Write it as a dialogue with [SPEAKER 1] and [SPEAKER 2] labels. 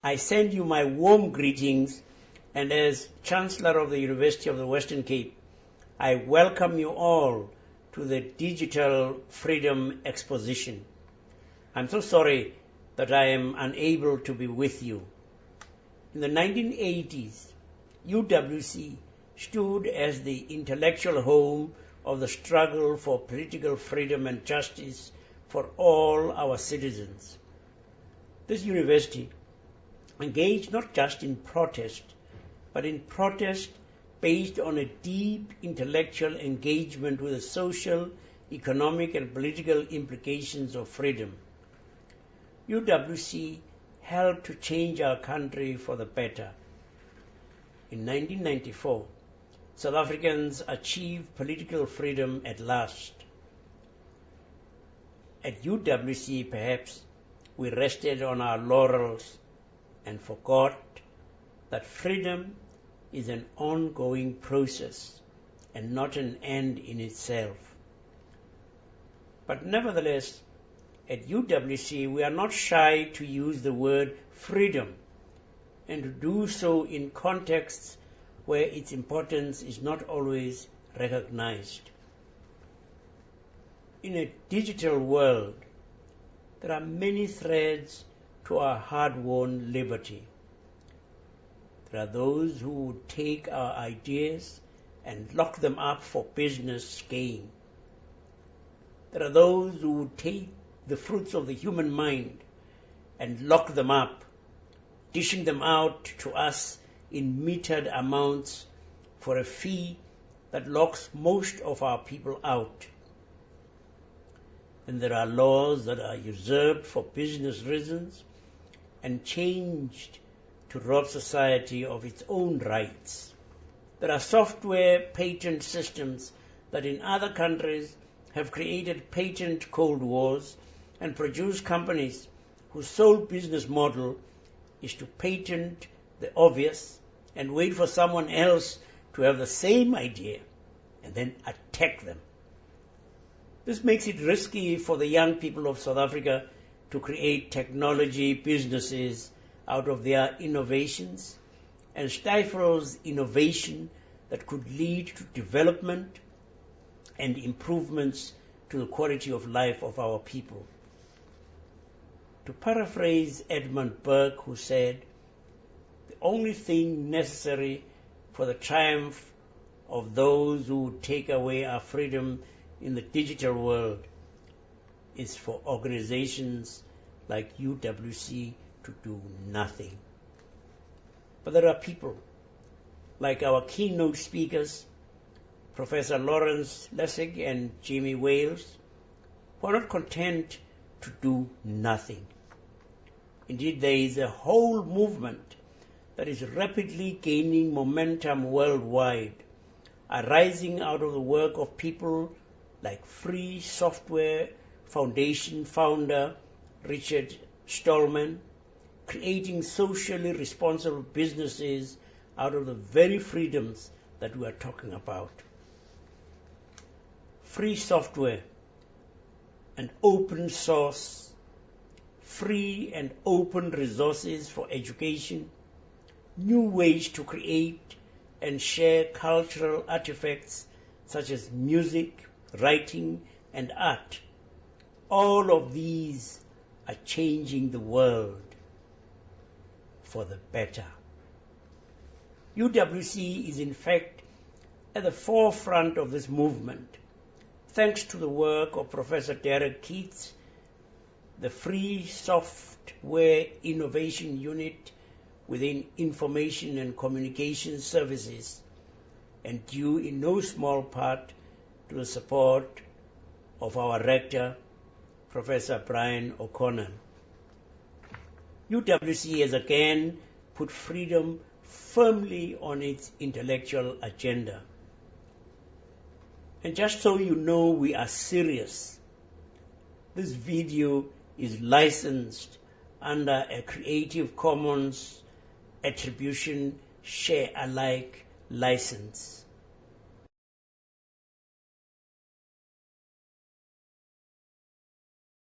[SPEAKER 1] I send you my warm greetings, and as Chancellor of the University of the Western Cape, I welcome you all to the Digital Freedom Exposition. I'm so sorry that I am unable to be with you. In the 1980s, UWC stood as the intellectual home of the struggle for political freedom and justice for all our citizens. This university engaged not just in protest, but in protest based on a deep intellectual engagement with the social, economic, and political implications of freedom. UWC helped to change our country for the better. In 1994, South Africans achieved political freedom at last. At UWC, perhaps, we rested on our laurels and forgot that freedom is an ongoing process and not an end in itself. But nevertheless, at UWC, we are not shy to use the word freedom and to do so in contexts where its importance is not always recognized. In a digital world, there are many threads to our hard-won liberty. There are those who would take our ideas and lock them up for business gain. There are those who would take the fruits of the human mind and lock them up, dishing them out to us in metered amounts for a fee that locks most of our people out. And there are laws that are usurped for business reasons and changed to rob society of its own rights. There are software patent systems that in other countries have created patent cold wars and produced companies whose sole business model is to patent the obvious and wait for someone else to have the same idea and then attack them. This makes it risky for the young people of South Africa to create technology businesses out of their innovations and stifles innovation that could lead to development and improvements to the quality of life of our people. To paraphrase Edmund Burke, who said, "The only thing necessary for the triumph of those who would take away our freedom in the digital world is for organizations like UWC to do nothing." But there are people, like our keynote speakers, Professor Lawrence Lessig and Jimmy Wales, who are not content to do nothing. Indeed, there is a whole movement that is rapidly gaining momentum worldwide, arising out of the work of people like Free Software Foundation founder Richard Stallman, creating socially responsible businesses out of the very freedoms that we are talking about. Free software and open source, free and open resources for education, new ways to create and share cultural artifacts such as music, writing, and art. All of these are changing the world for the better. UWC is in fact at the forefront of this movement, thanks to the work of Professor Derek Keats, the Free Software Innovation Unit within Information and Communication Services, and due in no small part to the support of our rector, Professor Brian O'Connor. UWC has again put freedom firmly on its intellectual agenda. And just so you know we are serious, this video is licensed under a Creative Commons Attribution Share Alike license.